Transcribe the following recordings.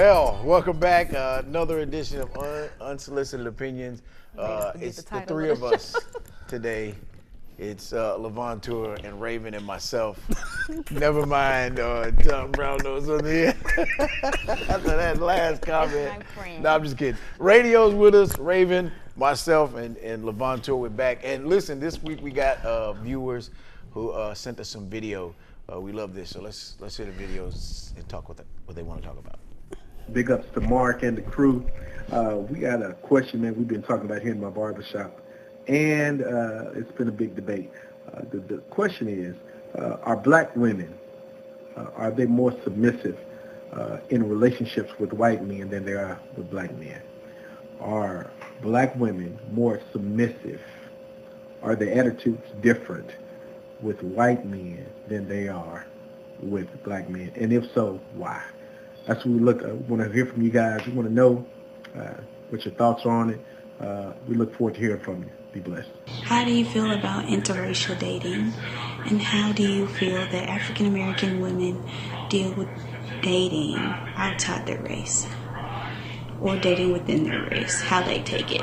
Well, welcome back. Another edition of Unsolicited Opinions. It's the three of us today. It's Levantour and Raven and myself. Never mind Tom Brown Nose on the end. After that last comment. No, I'm just kidding. Radio's with us. Raven, myself, and Levantour, we're back. And listen, this week we got viewers who sent us some video. We love this, so let's hear the videos and talk what they want to talk about. Big ups to Mark and the crew. We got a question that we've been talking about here in my barbershop, and it's been a big debate. The question is, are black women, are they more submissive in relationships with white men than they are with black men? Are black women more submissive? Are their attitudes different with white men than they are with black men? And if so, why? That's what we want to hear from you guys. We want to know what your thoughts are on it. We look forward to hearing from you. Be blessed. How do you feel about interracial dating? And how do you feel that African American women deal with dating outside their race? Or dating within their race? How they take it?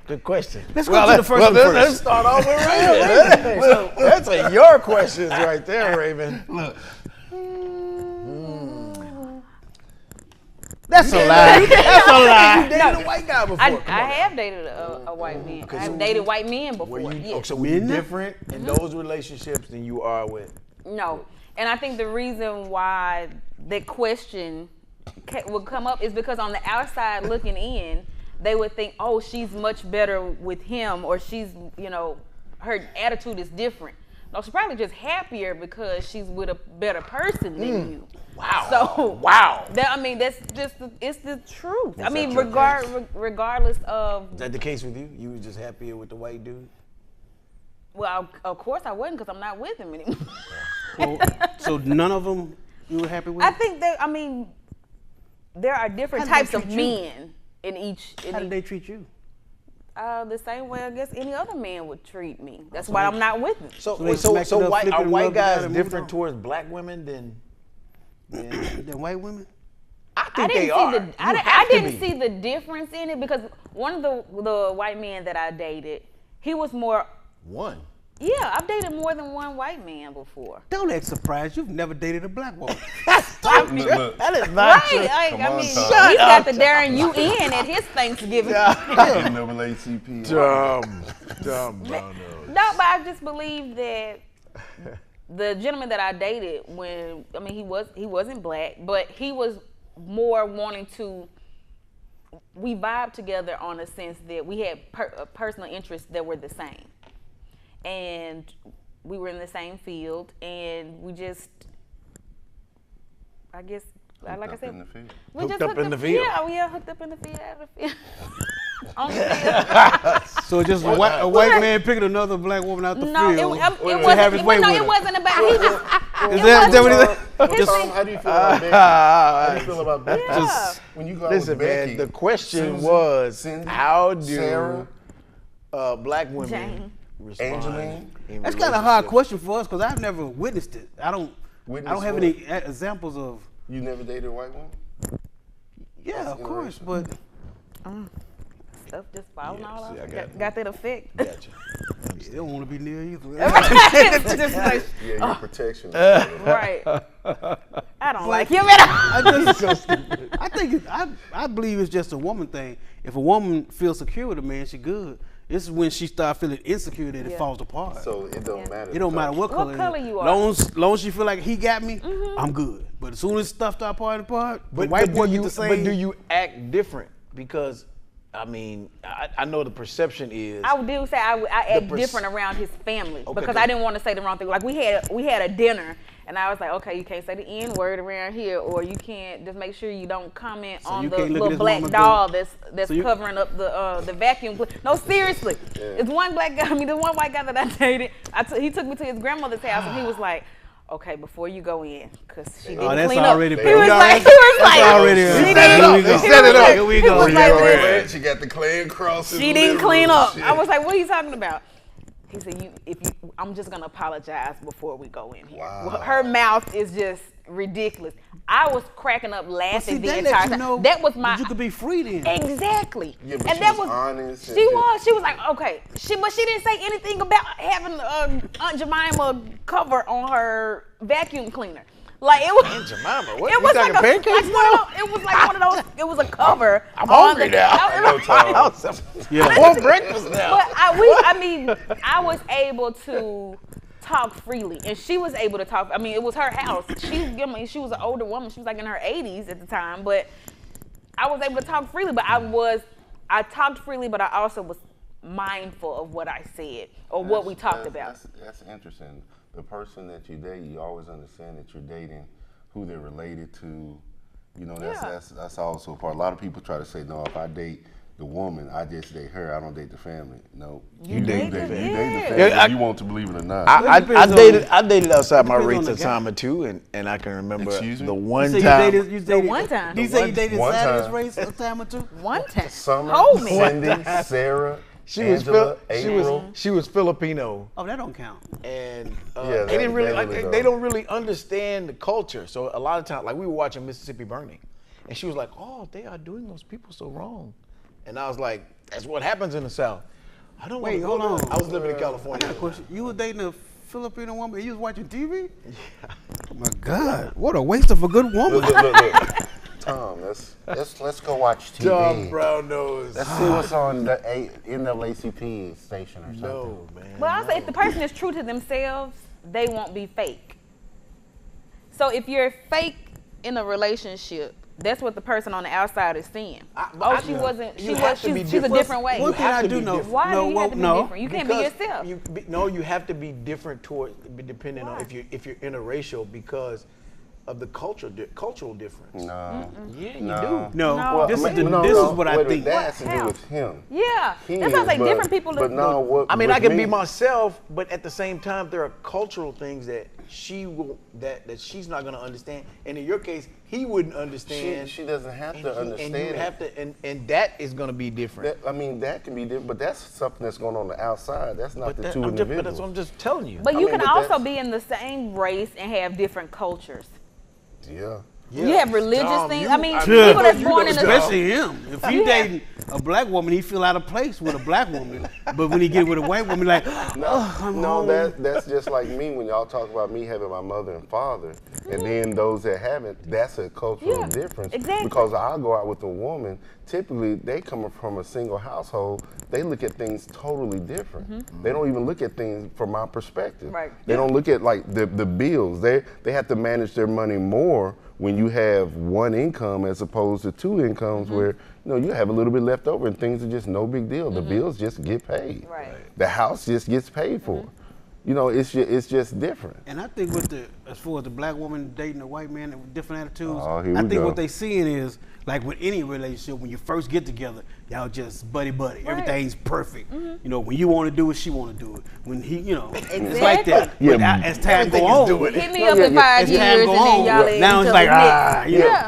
Good question. Let's go to the first one first. Let's start off with Raven. That's your questions right there, Raven. Look. That's a lie. That's a lie. You dated a white guy before. I have dated a white man. I have dated white men before. So were you different in those relationships than you are with? No. And I think the reason why that question would come up is because on the outside looking in, they would think, oh, she's much better with him, or she's, her attitude is different. No, she's probably just happier because she's with a better person than you. Wow. So wow. That's just it's the truth. Regardless of. Is that the case with you? You were just happier with the white dude? Well, of course I wasn't, because I'm not with him anymore. So none of them you were happy with? I think that there are different types of men in each. How did they treat you? The same way I guess any other man would treat me. That's why I'm not with him. So are white guys different towards black women than white women? I think they are. I didn't see the difference in it, because one of the white men that I dated, he was more. One? Yeah, I've dated more than one white man before. Don't act surprised. You've never dated a black woman. That is not true. Right. He's got the Darren UN at his Thanksgiving. NAACP. Dumb brown nose. No, but I just believe that the gentleman that I dated, he wasn't black, but he was more wanting to. We vibed together on a sense that we had personal interests that were the same. And we were in the same field, and we just, I guess, like I said, we just hooked up in the field. Yeah, hooked up in the field. On the field. So just a white man picking another black woman out the field. It wasn't about. Is that what he said? How do you feel about Becky? How do you feel about Becky? Yeah. When you go out Listen, with Becky, man, the question Susan, was, Cindy, how do Sarah, black women Jane. respond? Angeline? That's kind of a hard question for us, because I've never witnessed it. I don't have any examples of. You never dated a white woman? Yeah, of course, but. Stuff just falling all over. Got that effect. Gotcha. They don't want to be near either. Just like, Your protection. right. I don't like him I believe it's just a woman thing. If a woman feels secure with a man, she good. It's when she start feeling insecure that it falls apart. So it don't matter. It don't matter what color you are. Long as she feel like he got me, I'm good. But as soon as stuff start falling apart, the white boy get the same. But do you act different? Because I know the perception is. I do say I act different around his family, because I didn't want to say the wrong thing. Like we had a dinner, and I was like, okay, you can't say the N word around here, or you can't, just make sure you don't comment on the little black doll that's covering up the vacuum. No, seriously, it's one black guy. The one white guy that I dated. He took me to his grandmother's house, and he was like, okay, before you go in, because she didn't clean up. Already he was like, set it up. Here we go. She got the clay cross. She didn't clean up. I was like, what are you talking about? He said, I'm just gonna apologize before we go in here. Wow. Her mouth is just ridiculous. I was cracking up laughing the that entire time. That was my. You could be free then. Exactly. Yeah, but and she that was honest. She was. She was like, okay. But she didn't say anything about having Aunt Jemima cover on her vacuum cleaner. Like it was. Aunt Jemima, what? It was like pancakes now? it was like one of those. It was a cover. I'm hungry now. Yeah. I want breakfast now. But I was able to talk freely, and she was able to talk. I mean, it was her house. She was an older woman. She was like in her 80s at the time, but I was able to talk freely. But I talked freely, but I also was mindful of what I said or what we talked about. That's interesting. The person that you date, you always understand that you're dating who they're related to. You know, that's also part. A lot of people try to say, no, if I date the woman, I just date her. I don't date the family. No, you date the family. Yeah, you want to believe it or not. I dated outside my rates a time or two, and I can remember the one time. The one time. You say you dated Saturday's race a time or two? One time. Summer, Hold me. Cindy, Sarah. Angela, she was Filipino. Oh, that don't count. And Yeah, they didn't really, really they don't really understand the culture. So a lot of times, like we were watching Mississippi Burning, and she was like, "Oh, they are doing those people so wrong," and I was like, "That's what happens in the South." I don't Wait, hold hold on. I was living in California. I got a question. You were dating a Filipino woman and you was watching TV? Yeah. Oh my God, what a waste of a good woman. Look. Tom, let's go watch TV. Tom Brown knows. Let's see what's on the NAACP station or something. No, man. Well, I'll say if the person is true to themselves, they won't be fake. So if you're fake in a relationship, that's what the person on the outside is seeing. She's a different way. One thing I do know. Why do you have to be different? You can't be yourself. You have to be different depending on if you're interracial because of the cultural difference. No. Yeah, you do. No. Well, this is what I think. That has to do with him. Yeah. That sounds like different people. But no, I can be myself, but at the same time, there are cultural things that that she's not going to understand, and in your case, he wouldn't understand. She doesn't have to understand. And you have to, and that is going to be different. That can be different, but that's something that's going on the outside. That's not the two individuals. But that's what I'm just telling you. But you can also be in the same race and have different cultures. Yeah. You have religious things. People that's born in the especially him. If he dating a black woman, he feel out of place with a black woman. But when he get with a white woman, like, that's just like me when y'all talk about me having my mother and father, and then those that haven't. That's a cultural difference. Exactly. Because I'll go out with a woman. Typically, they come from a single household. They look at things totally different. Mm-hmm. They don't even look at things from my perspective. Right. They don't look at like the bills. They have to manage their money more when you have one income as opposed to two incomes where you have a little bit left over and things are just no big deal. The bills just get paid. Right. The house just gets paid for. It's just different. And I think as far as the black woman dating a white man with different attitudes, I think what they seeing is like with any relationship, when you first get together, y'all just buddy. Right. Everything's perfect. Mm-hmm. When you want to do it, she want to do it. When he, exactly. It's like that. Yeah. But as time go on, hit me up in 5 years and then y'all now it's like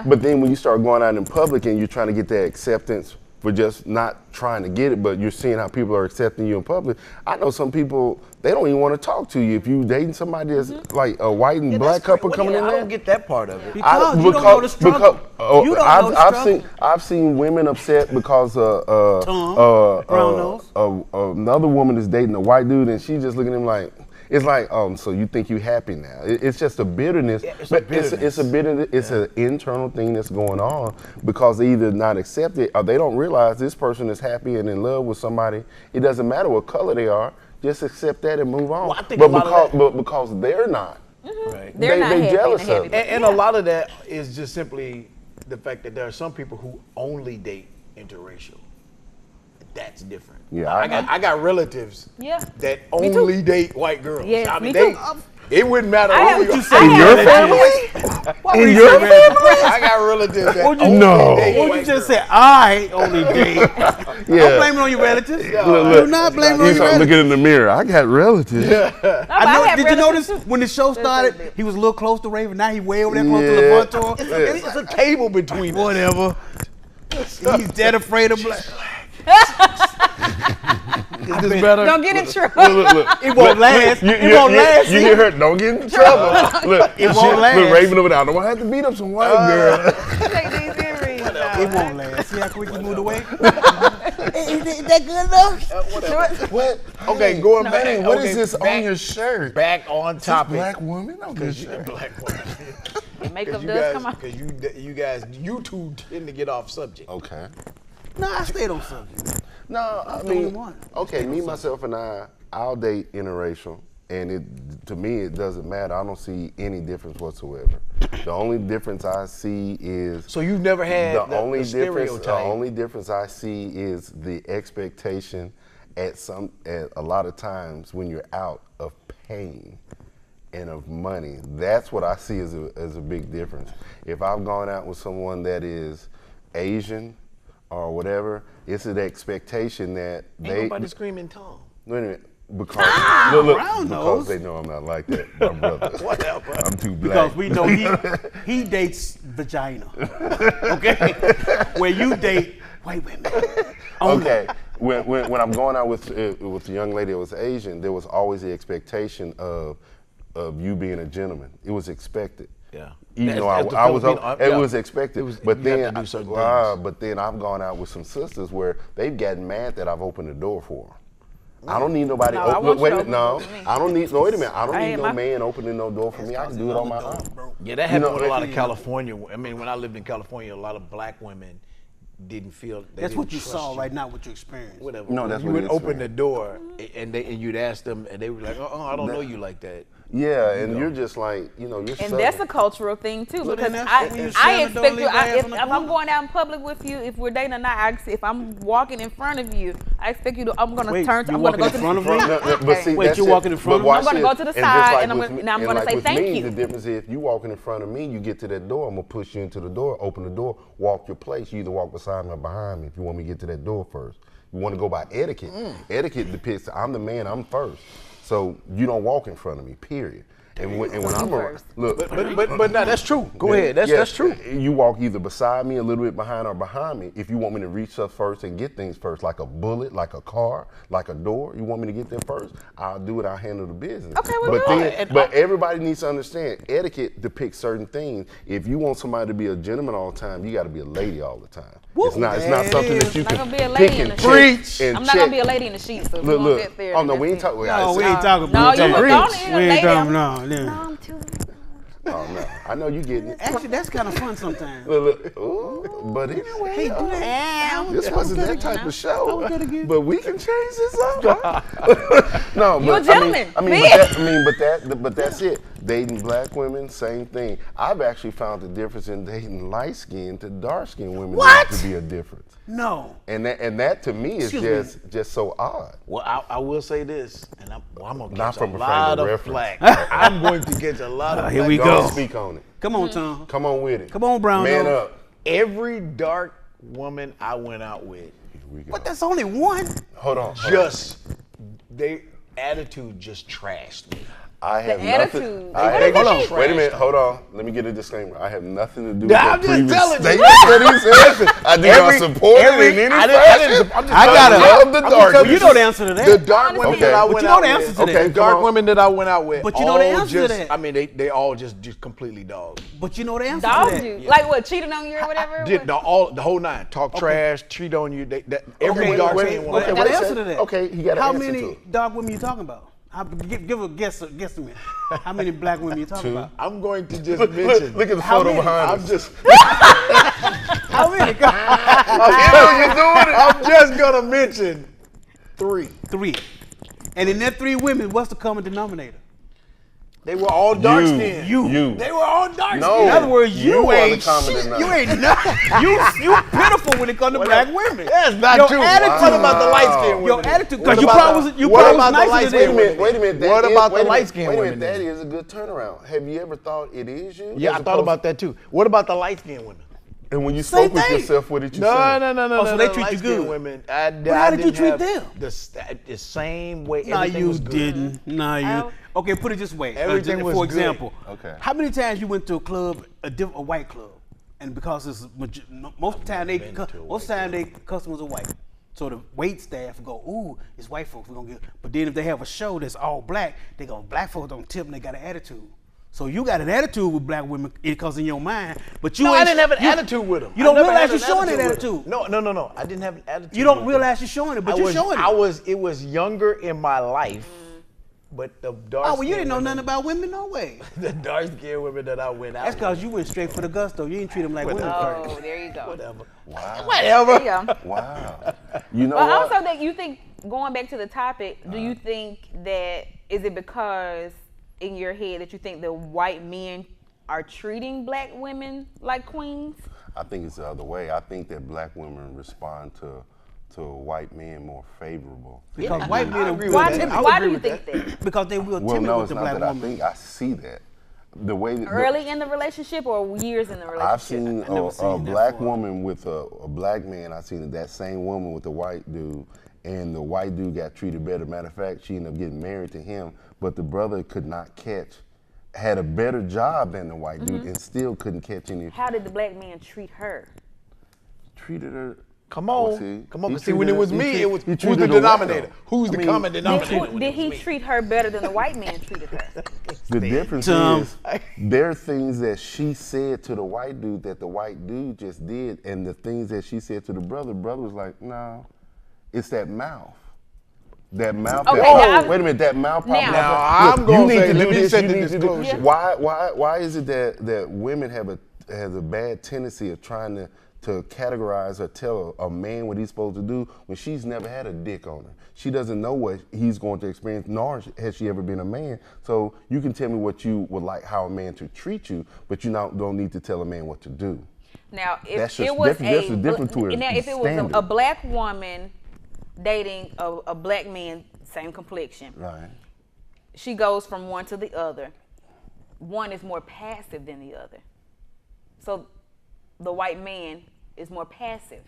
But then when you start going out in public and you're trying to get that acceptance for just not trying to get it, but you're seeing how people are accepting you in public. I know some people, they don't even want to talk to you if you dating somebody that's like a white and black couple coming in there. I don't get that part of it. Because you don't know the struggle. You don't know the struggle. I've seen women upset because another woman is dating a white dude and she just looking at him like, it's like, so you think you happy now? It's just a bitterness. Yeah, it's a bitterness. It's an internal thing that's going on because they either not accept it or they don't realize this person is happy and in love with somebody. It doesn't matter what color they are. Just accept that and move on. Well, I think but because they're not, right? They're jealous of it. And a lot of that is just simply the fact that there are some people who only date interracial. That's different. Yeah, I got relatives that only date white girls. Yes, me too. It wouldn't matter. In your family? In your family? I got relatives that only date What you just say? I only date. Don't blame it on your relatives. Do not blame it on your relatives. Looking in the mirror. I got relatives. Did you notice when the show started, he was a little close to Raven. Now he way over there close to Levante. It's a table between whatever. He's dead afraid of black. Is this better? Don't get in trouble. Look. It won't last. It won't last. You hear her? Don't get in trouble. Look, it won't last. Look, Raven over there. I don't want to have to beat up some white girl. Take these earrings out. It won't last. See how quick you moved away? Is that good enough? What? Okay, going back. Hey, what okay, is this back, on your shirt? Back on topic. Black woman on your Because you're a shirt. black woman. Makeup you does guys, come out. Because you two tend to get off subject. Okay. No, I stayed on subject. No, I the only mean, one. okay, me, myself, and I'll date interracial, and to me, it doesn't matter. I don't see any difference whatsoever. The only difference I see is So you've never had the only stereotype. difference. The only difference I see is the expectation at a lot of times when you're out of pain and of money. That's what I see as a big difference. If I've gone out with someone that is Asian or whatever, it's an expectation that Ain't nobody screaming Tom. Wait a minute. Because brown because nose. they know I'm not like that, my brother. Whatever. I'm too black. Because we know he dates vagina. Okay? Where you date white women. Okay. When I'm going out with a young lady that was Asian, there was always the expectation of you being a gentleman. It was expected. Yeah. Even though As the I was, Filipino, it yeah. was expected. You But have then, to do certain things. but then I've gone out with some sisters where they've gotten mad that I've opened the door for them. I don't need nobody. No, I want Wait you a to minute. No, open it for me. I don't need. No, wait a minute. I don't I need ain't no my- man opening no door for me. I can do it on my own. Yeah, that happened know, with a lot of yeah. California. I mean, when I lived in California, a lot of black women didn't feel. That's what you saw, right? Not what you experienced. Whatever. No, that's you what would it open is. the door and you'd ask them, and they were like, I don't know you like that. Yeah, and you're just like, you're And Southern. that's a cultural thing too, Well, because then that's when you shut I the door expect and you. leave your ass If on the I'm corner. going out in public with you, if we're dating or not, if I'm walking in front of you, I expect you to. I'm gonna Wait, turn. you I'm gonna walking go in to front of the me? But see, Wait, that's you're it. walking in front of But me? watch I'm gonna this. go to the just side, like and I'm with gonna- me- and I'm and gonna like say with thank me, you. The difference is if you walking in front of me, you get to that door, I'm gonna push you into the door, open the door, walk your place. You either walk beside me or behind me if you want me to get to that door first. You want to go by etiquette. Etiquette depicts I'm the man, I'm first. So you don't walk in front of me, period. And when I'm around, first. look. But no, that's true. Go ahead. That's true. You walk either beside me, a little bit behind, or behind me. If you want me to reach up first and get things first, like a bullet, like a car, like a door, you want me to get there first, I'll do it. I'll handle the business. Okay, well, but do then, it. but everybody needs to understand etiquette depicts certain things. If you want somebody to be a gentleman all the time, you got to be a lady all the time. It's not something that you I'm not can gonna be a pick lady in and the check sheets. and I'm not gonna be a check. lady in the sheets. So Look, we won't get there. Oh no, we ain't That's it. talking. No, we ain't talking No, about you that. were going in a We ain't lady. talking, No, no. I'm too. Oh no, I know you getting it. Actually, that's kind of fun sometimes. Look, ooh, but anyway, Hey, do that. this wasn't that type of show. was gonna get- But we can change this up. No, You're but a gentleman. but that's it. Dating black women, same thing. I've actually found the difference in dating light skinned to dark skinned women. What? To be a difference. No. And that to me is Excuse just so odd. Well, I will say this, and I'm gonna Not catch from a a lot frame of of reference. flack. I'm going to catch a lot of Here flack. we Go go. and speak on it. Come on, Tom. Come on with it. Come on, Brown Man nose. up. Every dark woman I went out with, Here we go. But that's only one. Hold on. their attitude just trashed me. I have attitude. nothing. I They have, hold hold on. on. Wait a minute. Hold on. Let me get a disclaimer. I have nothing to do with I'm that just previous telling you. statement that he said. I do not support it in any fashion. I gotta- love the dark. Well, you know the answer to that. The dark women Okay. that I But went you know out the with, answer to that. Okay, the dark come on. women that I went out with, But you know the all answer to just, that. I mean, they all just completely dogs. But you know the answer to Dogged that. you. Like what? Cheated on you or whatever? Did the whole nine. Talk trash, cheat on you. Every Okay, dark wait, skinned wait, woman. But Okay, I got wait an a answer second. to that. Okay, he got an How answer many to it. dark women you talking about? Give a guesstimate. How many black women you talking about? I'm going to just Look mention. at the How photo many? behind I'm us. just. How many? I'm just gonna mention 3. 3. And in that 3 women, what's the common denominator? They were all dark skinned. You. They were all dark No. skinned. In other words, You you are the ain't common shit. denominator. You ain't nothing. You pitiful when it comes to black women. That's not Your true. attitude- What about the light skinned women? Your attitude, What because you about probably the- was you what probably about was the nicer light than skinned them. women? Wait a minute. that What is- about the wait a minute, light-skinned Wait a women minute. That then? is a good turnaround. Have you ever thought it is you? Yeah, as I thought opposed- about that too. What about the light skinned women? And when you Same spoke with thing. yourself, what did you No. Oh, so they treat you light-skinned good. Women, How did you didn't treat have them? The same way. Nah, everything you was good. didn't. Nah, you. Oh. Okay, put it this way. Everything Just was for good. example. Okay. How many times you went to a club, a white club, and because it's most of the time been to a most time they customers are white. So the wait staff go, ooh, it's white folks, we're gonna get. But then if they have a show that's all black, they go, black folks don't tip and they got an attitude. So you got an attitude with black women because in your mind, but you no, ain't, I didn't have an attitude with them. You don't realize you're showing that attitude. No. I didn't have an attitude. You don't realize you're showing it, but you're showing it. It was younger in my life, but the dark. Oh, well, you didn't know nothing about women, no way. The dark skinned women that I went out. That's because you went straight for the gusto. You didn't treat them like women. Oh, there you go. Whatever. Wow. Whatever. Yeah. Wow. You know But what? also that you think, going back to the topic, do you think that, is it because in your head that you think the white men are treating black women like queens? I think it's the other way. I think that black women respond to white men more favorable. Because white men Why do you think that? Because they will Well, timid no, with it's the not black that woman. I think. I see that. The way that Early in the relationship or years in the relationship? I've seen never a seen that black before. woman with a black man. I've seen that same woman with a white dude, and the white dude got treated better. Matter of fact, she ended up getting married to him, but the brother could not catch, had a better job than the white dude, and still couldn't catch any. How did the black man treat her? Treated her. Come on. Well, Come on. he But see, when it treated was her- me, he it was treated- he who's the treated her well, denominator? though. Who's the common denominator? Did he treat her better than the white man treated her? The difference is there are things that she said to the white dude that the white dude just did, and the things that she said to the brother was like, no, it's that mouth. That mouth. Okay, that, wait a minute, that mouth. Now, I'm gonna say, to let do me this, set you the need to do- disclosure. Why is it that women have a bad tendency of trying to categorize or tell a man what he's supposed to do when she's never had a dick on her? She doesn't know what he's going to experience, nor has she ever been a man. So you can tell me what you would like, how a man to treat you, but you don't need to tell a man what to do. Now, if That's it just was different- that's different to a now if it was standard. a black woman dating a black man, same complexion, Right. she goes from one to the other. One is more passive than the other. So the white man is more passive.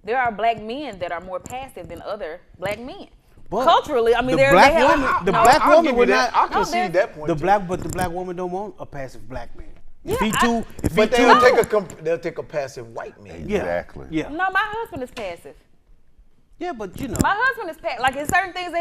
There are black men that are more passive than other black men. But culturally, I mean, the they black have, woman, the no, black I'll woman give you would that. I not. concede that point. But the black woman don't want a passive black man. If Yeah, he too, if he But too, they'll take a passive white man. yeah, Exactly. yeah, No, my husband is passive. yeah. But you know, My husband is passive. Like, in certain things,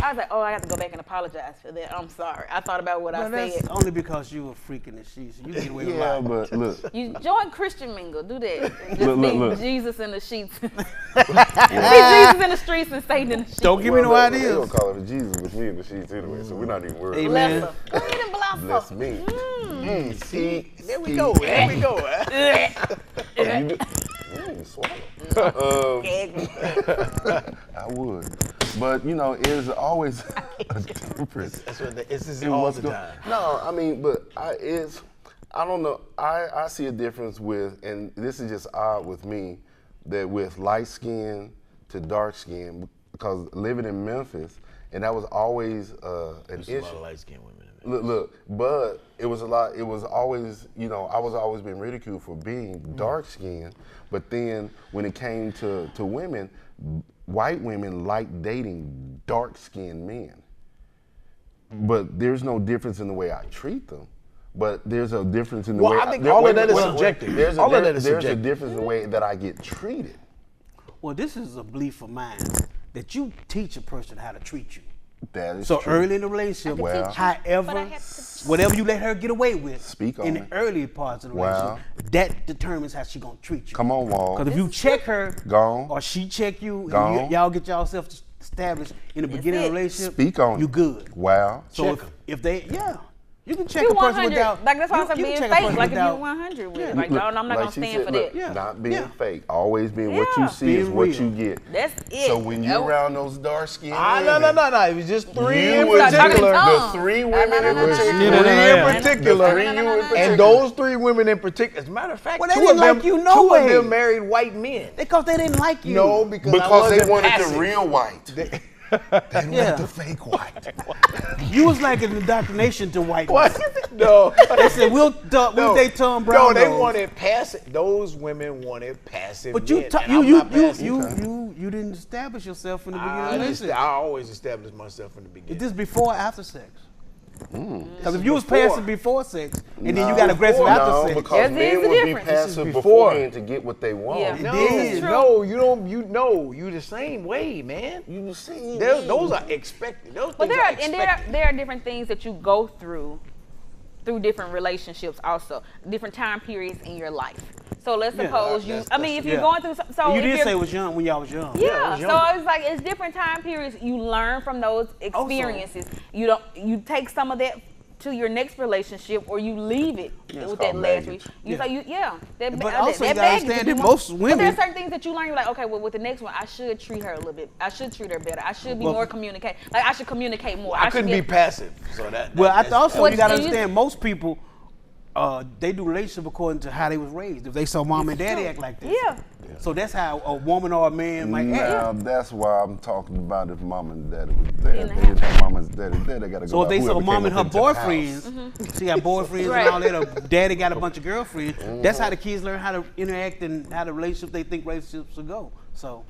I was like, oh, I have to go back and apologize for that. I'm sorry. I thought about what I that's said. only because you were freaking the sheets. You get away with a Yeah, lot. but look. You join Christian Mingle. Do that. Just Look. be Jesus in the sheets. Be Jesus in the streets and Satan in the sheets. Don't give me no They ideas. gonna call it Jesus with me in the sheets anyway, so we're not even worried. Amen. Bless her. Go ahead and bless her. Bless me. See, There we go. There we go. You do- swallow. I would, but you know, it's always a difference. That's what this is in all what's the go- time. No, I mean, but I don't know. I see a difference with, and this is just odd with me, that with light skin to dark skin, because living in Memphis, and that was always an There's issue. a lot of light-skinned women in Look, but it was a lot. It was always, you know, I was always being ridiculed for being dark skinned. But then when it came to women, white women like dating dark skinned men. But there's no difference in the way I treat them. But there's a difference in the way. I think all of that is subjective. There's All of that is there's subjective. a difference in the way that I get treated. Well, this is a belief of mine that you teach a person how to treat you. That is So true. early in the relationship, Well- however, whatever you let her get away with Speak on in it. the early parts of the Wow. relationship, that determines how she gonna treat you. Come on, Wall. Because if you check her, Gone. or she check you, Gone. and y'all get y'allself established in the beginning of the it. relationship, Speak on you it. good. Wow. So Check if they, you can check You a person 100. without. Like, that's why I you- said you being can check a fake. person Like, if you're without- 100 with Yeah. it. Like, no, I'm not Like going to she stand said, for look, that. Yeah. Not being Yeah. fake. Always being what Yeah. you see is Being what real. you get. That's it. So when you're around those dark skinned No. It was just three in you in particular. the three women in It was particular. three in particular. particular. And those three women in particular, as a matter of fact, Well, they two didn't of them, like you no two way. of them married white men. Because they didn't like you. No, because I Because they wasn't wanted passive. the real white. They didn't Yeah. want the fake white. You was like an indoctrination to white What? men. No. They said we'll date Tom Brown. No, they goes. wanted passive. Those women wanted passive. But you men, ta- and you I'm you not you, passive. you didn't establish yourself in the beginning of the I relationship. always established myself in the Is beginning. this before or after sex? Because if you was passive before sex, and then you got aggressive after sex. Because men would be passive beforehand to get what they want. Yeah. No, you don't. You the same way, man. You the same. Those are expected. But there are different things that you go through different relationships, also different time periods in your life. So let's suppose if you're going through, so you did say it was young when y'all was young. Yeah, so it's like it's different time periods. You learn from those experiences. Also, you take some of that to your next relationship, or you leave it with that last week. But also you gotta understand that most women. But there are certain things that you learn. You're like, okay, well, with the next one, I should treat her a little bit. I should treat her better. I should be more communicate. Like I should communicate more. I couldn't be passive. So that. Well, I also you gotta understand most people. They do relationship according to how they was raised. If they saw mom and daddy act like this. Yeah. So that's how a woman or a man might act. That's why I'm talking about if mom and daddy was there. They didn't have mom and daddy there. They gotta go. So if they saw mom and her boyfriends, she got boyfriends and all that, or daddy got a bunch of girlfriends, that's how the kids learn how to interact and how the relationships they think relationships should go. So.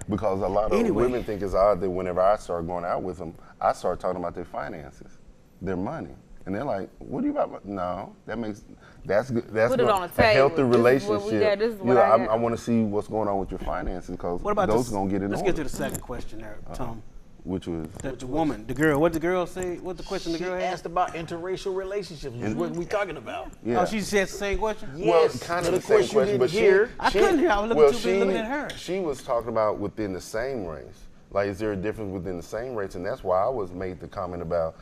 Because a lot of women think it's odd that whenever I start going out with them, I start talking about their finances, their money. And they're like, "What do you about?" No, that's good. That's Put it on a table. A healthy relationship. I want to see what's going on with your finances because those gonna get in. Let's get to the second question there, Tom. Which was the woman, the girl. What the girl say? What the question the girl asked about interracial relationships? What we talking about? Yeah. Oh, she said the same question. Yes. Well, kind of the same question, but I couldn't hear. I was looking at her. She was talking about within the same race. Like, is there a difference within the same race? And that's why I was made the comment about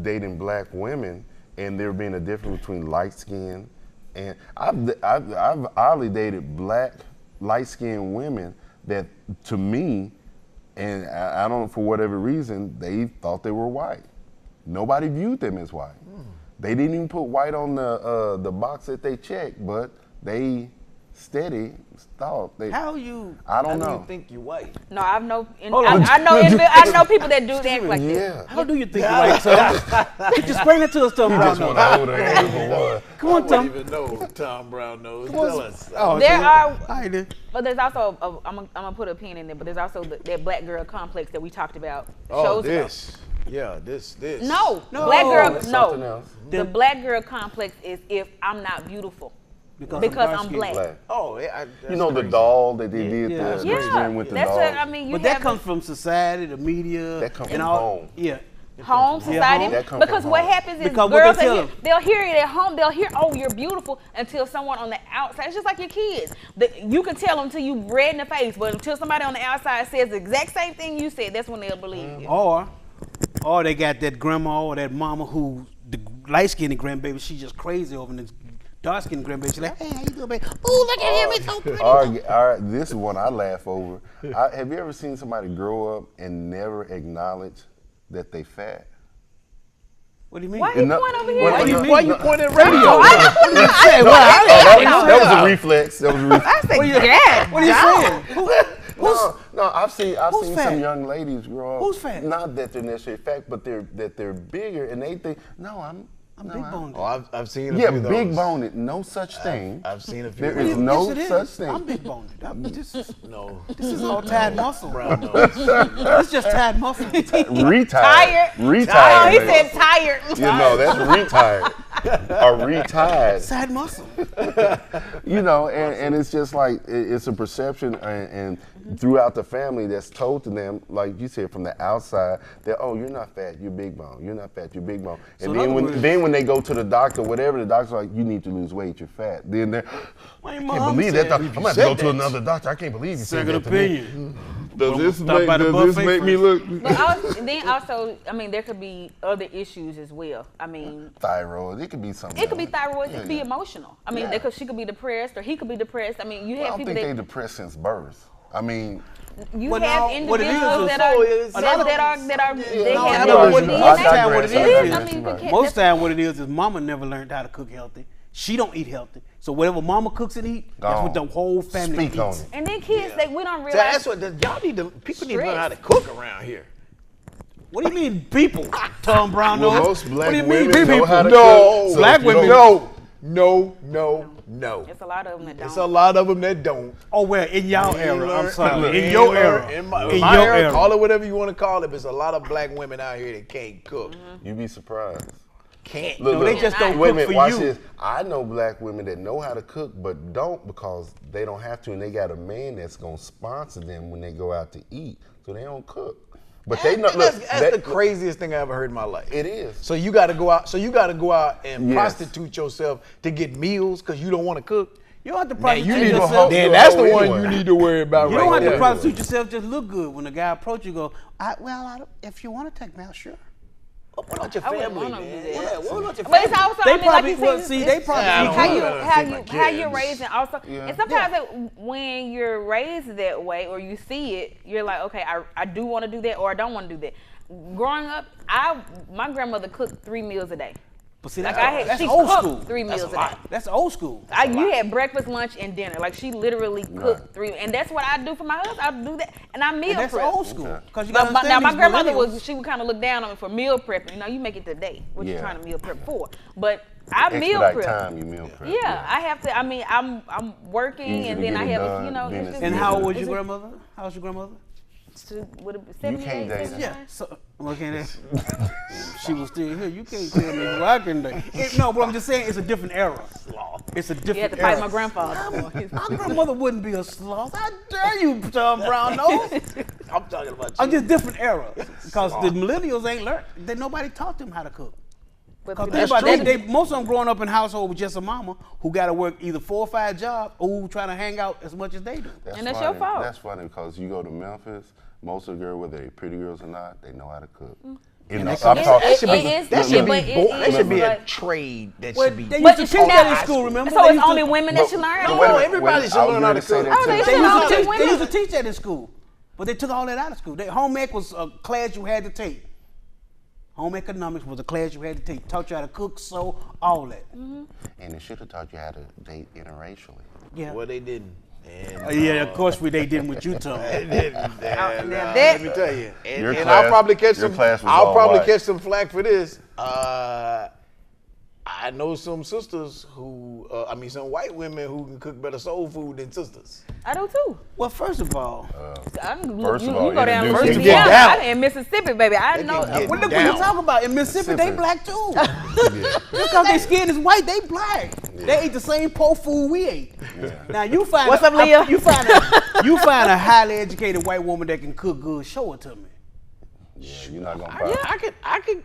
dating black women and there being a difference between light skin and I've oddly dated black light skinned women that to me, and I don't know, for whatever reason, they thought they were white. Nobody viewed them as white. They didn't even put white on the box that they checked, but they steady thought they. How you? I don't know. How do you think you're white? No, I know people that do that like that. How do you think you're white? So just explain it to us, Tom Brown. Come on, Tom. I don't even know Tom Brown knows. Tell us. But there's also I'm gonna put a pin in there. But there's also that black girl complex that we talked about. This. No, black girl. No, the black girl complex is if I'm not beautiful. Because I'm black. Oh, you know the doll that they did the experiment with the doll. But that comes from society, the media, that comes from home. Yeah. Home, society. Because what happens is girls, they'll hear it at home. They'll hear, "Oh, you're beautiful," until someone on the outside. It's just like your kids. You can tell them until you red in the face, but until somebody on the outside says the exact same thing you said, that's when they'll believe you. Or they got that grandma or that mama who the light-skinned grandbaby, she just crazy over this dark-skinned grandbaby. She's like, "Hey, how you doing, baby? Ooh, look at him, he's so pretty." All right, this is one I laugh over. Have you ever seen somebody grow up and never acknowledge that they fat? What do you mean? Why you point over here? Why you pointing at radio? That was a reflex. I said, "Yeah." What are you saying? No, I've seen some young ladies grow up. Who's fat? Not that they're necessarily fat, but they're bigger, and they think, I'm big boned. Oh, I've seen a few of those. Big boned. No such thing. I've seen a few. There is no such thing. I'm big boned. This is No. all tied muscle. Brown nose. It's just tied muscle. Retired. Oh, he said tired. That's retired. Or retired. Side muscle. And it's just like, it's a perception and throughout the family that's told to them, like you said, from the outside, that, "Oh, you're not fat, you're big bone. You're not fat, you're big bone." And then when they go to the doctor, whatever, the doctor's like, "You need to lose weight, you're fat." Then they're, "I can't believe that. I'm going to have to go to another doctor. I can't believe you said that to me." Does this make me look? But then also, there could be other issues as well. Thyroid. It could be something. It could be thyroid. It could be emotional. She could be depressed, or he could be depressed. You have people that. I don't think they're depressed since birth. You have individuals Most time what it is mama never learned how to cook healthy. She don't eat healthy. So whatever mama cooks and eat, that's what the whole family eats. And then kids, we don't realize. That's what people need to learn how to cook around here. What do you mean, people? Tom Brown knows. Most black what do you women mean, know people? how to No, cook. black women. No. No. It's a lot of them that don't. It's a lot of them that don't. Oh, well, in y'all era, I'm sorry. In your era. In my era, call it whatever you want to call it, but there's a lot of black women out here that can't cook. You'd be surprised. Can't. Look, they just don't wait a cook minute, for watch you. this. I know black women that know how to cook but don't because they don't have to, and they got a man that's gonna sponsor them when they go out to eat, so they don't cook. But they know. Look, that's the craziest thing I ever heard in my life. It is. So you got to go out. So you got to go out and prostitute yourself to get meals because you don't want to cook. You don't have to prostitute yourself. yourself. Then that's the one you need to worry about. You don't have to prostitute yourself. Just look good. When the guy approaches you, go, if you want to take me out, sure. What about your family, man? Yeah, what about your family? But it's also, they I mean, probably, like you well, said, see, they probably how you raised, and also, and sometimes when you're raised that way or you see it, you're like, okay, I do want to do that or I don't want to do that. Growing up, my grandmother cooked 3 meals a day. But see, that's she old cooked school. 3 meals a day. That's old school. You had breakfast, lunch, and dinner. Like she literally cooked 3, and that's what I do for my husband. I do that, and I meal prep. That's old school. But now my grandmother she would kind of look down on me for meal prepping. You know, you make it today. What you trying to meal prep for? But I meal prep. Time you meal prep. Yeah, I have to. I mean, I'm working, and then I have It's just, and how old was your grandmother? How was your grandmother? Would it be 78, 79? Yeah. So, she was still here. You can't tell me who I can date. No, but I'm just saying it's a different era. It's a different era. You had to fight my grandfather. My grandmother wouldn't be a sloth. How dare you, Tom Brown nose? I'm talking about you. I'm just different era. Because the millennials ain't learned. Nobody taught them how to cook. Because most of them growing up in household with just a mama who got to work either 4 or 5 jobs or who trying to hang out as much as they do. That's your fault. That's funny because you go to Memphis, most of the girls, whether they're pretty girls or not, they know how to cook. That should be a trade. That should be. They used to teach that in school, remember? So it's only women that should learn? No, everybody should learn how to cook. They used to teach that in school, but they took all that out of school. Home ec was a class you had to take. Home economics was a class you had to take. Taught you how to cook, sew, all that. And it should have taught you how to date interracially. Yeah. Well, they didn't. Yeah, of course they didn't with you, Tom. Let me tell you. And class, I'll probably catch some flack for this. I know some sisters who, some white women who can cook better soul food than sisters. I do too. Well, first of all, you go down in Mississippi, baby. I know. What you talking about? In Mississippi, they black too. Just because their skin is white, they black. Yeah. They ate the same po food we ate. Yeah. Now you find what's up, Leah? You find a highly educated white woman that can cook good. Show it to me. Yeah, you're not gonna buy. I can.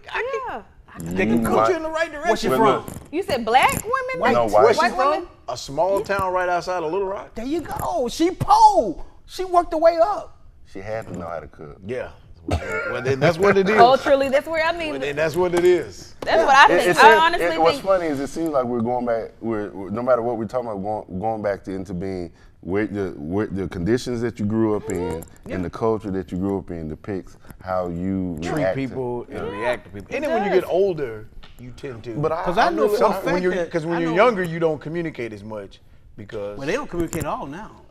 They can cook you in the right direction. What's she from? You said black women? White. Where's she from? A small town right outside of Little Rock. There you go. She po. She worked her way up. She had to know how to cook. Yeah. Well, then that's what it is. Culturally, that's where then that's what it is. That's what I think. I honestly think. What's funny is it seems like we're going back. No matter what we're talking about, going back into being the conditions that you grew up in and the culture that you grew up in depicts how you treat people and react to people. And then when you get older, you tend to. Because I know for a fact because when you're younger, you don't communicate as much because. Well, they don't communicate at all now.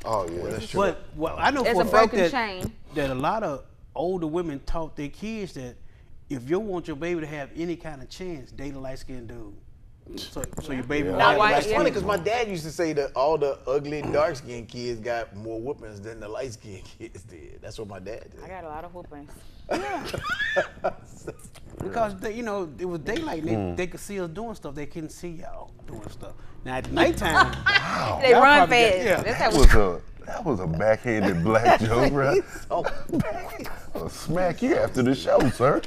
Oh yeah, that's true. But I know for a fact that a lot of older women taught their kids that if you want your baby to have any kind of chance, date a light-skinned dude. So your baby. It's funny because my dad used to say that all the ugly dark-skinned kids got more whoopings than the light-skinned kids did. That's what my dad did. I got a lot of whoopings. Because it was daylight. They could see us doing stuff. They couldn't see y'all doing stuff. Now at nighttime, they run fast. That was a backhanded black joke, right? I'll smack you after the show, sir.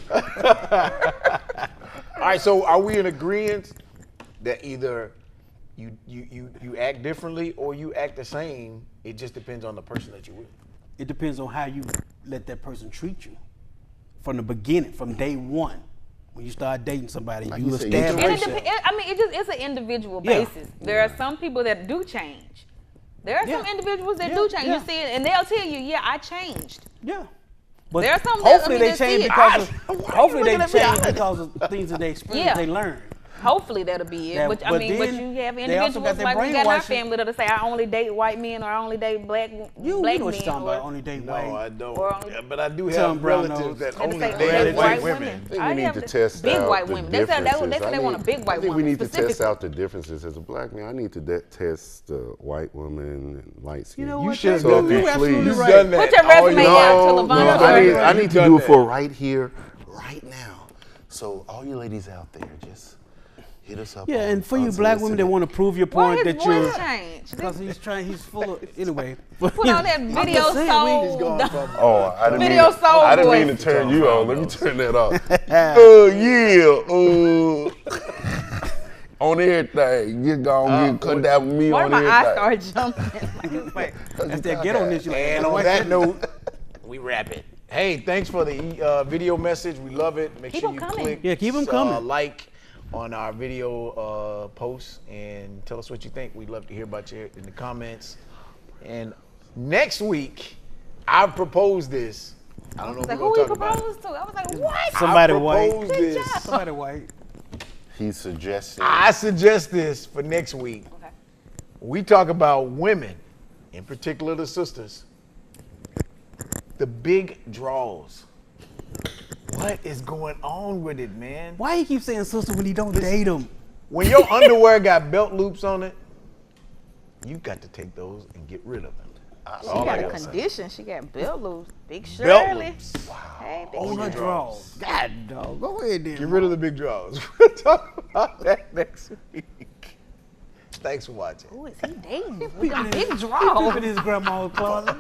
All right, so are we in agreement that either you act differently or you act the same? It just depends on the person that you're with. It depends on how you let that person treat you from the beginning, from day one. When you start dating somebody, you establish. It's an individual basis. There are some people that do change. There are some individuals that do change. You see it, and they'll tell you, "I changed." Yeah. But there are some hopefully they change because of things that they experience, they learn. Hopefully that'll be it. But you have individuals like we got in our family that'll say I only date white men or I only date black men. You know what you're talking about, only date white. No, I don't. But I do have relatives that only date white women. I think we need to test big out white the women. They say they want a big white woman. I think we need to test out the differences. As a black man, I need to test the white woman and light skin. You know what? You should have done that. You're absolutely right. Done that. Put your resume out to Levon. I need to do it for right here, right now. So all you ladies out there, just hit us up. Yeah, and for you black women that want to prove your point that you're, because he's full of, anyway. Put on that video soul. I didn't mean to turn you on. Let me turn that off. On everything, you gonna get cut down with me on everything. Why my eyes start jumping? That's that get on this. And on that note, we wrap it. Hey, thanks for the video message. We love it. Make sure you click keep them coming. Like on our video posts and tell us what you think. We'd love to hear about you in the comments. And next week, I proposed this. I don't know if we're going to talk about it. To? I was like, what? Somebody white. Somebody white. He suggested. I suggest this for next week. Okay. We talk about women, in particular the sisters, the big draws. What is going on with it, man? Why you keep saying sister when you don't date them? When your underwear got belt loops on it, you got to take those and get rid of them. She got a condition. She got belt loops. Big Shirley. Belt loops. Wow. Hey, big On her draws. God, dog. Go ahead then. Get rid of the big draws. We'll talk about that next week. Thanks for watching. Who is he dating? We got big draws. He's in his grandma's closet.